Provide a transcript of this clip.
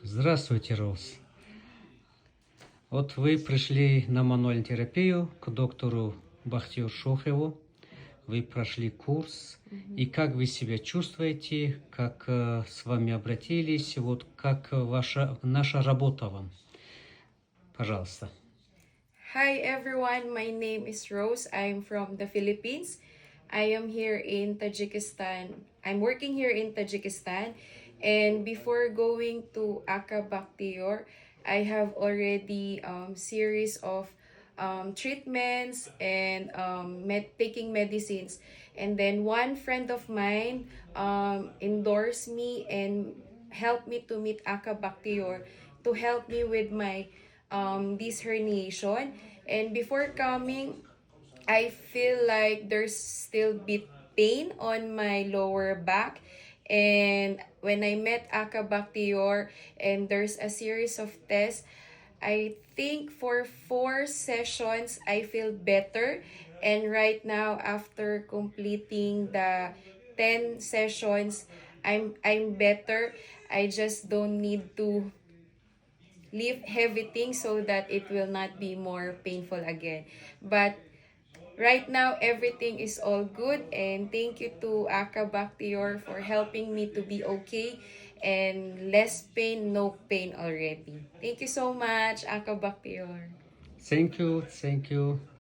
Здравствуйте, Роуз. Вот вы пришли на мануальную терапию к доктору Бахтиёр Шохеву. Вы прошли курс. И как вы себя чувствуете, как с вами обратились, вот как наша работа вам? Пожалуйста. Hi everyone, my name is Rose. I'm from the Philippines. I am here in Tajikistan. I'm working here in Tajikistan. And before going to Aka Bhaktiyor, I have already series of treatments and taking medicines. And then one friend of mine endorsed me and helped me to meet Aka Bhaktiyor to help me with my this herniation. And before coming, I feel like there's still bit pain on my lower back. And when I met Aka Bhaktiyor and there's a series of tests, I think for 4 sessions I feel better. And right now, after completing the 10 sessions, I'm better. I just don't need to lift heavy things so that it will not be more painful again. But right now, everything is all good, and thank you to Aka Bhaktiyor for helping me to be okay and less pain, no pain already. Thank you so much, Aka Bhaktiyor. Thank you, thank you.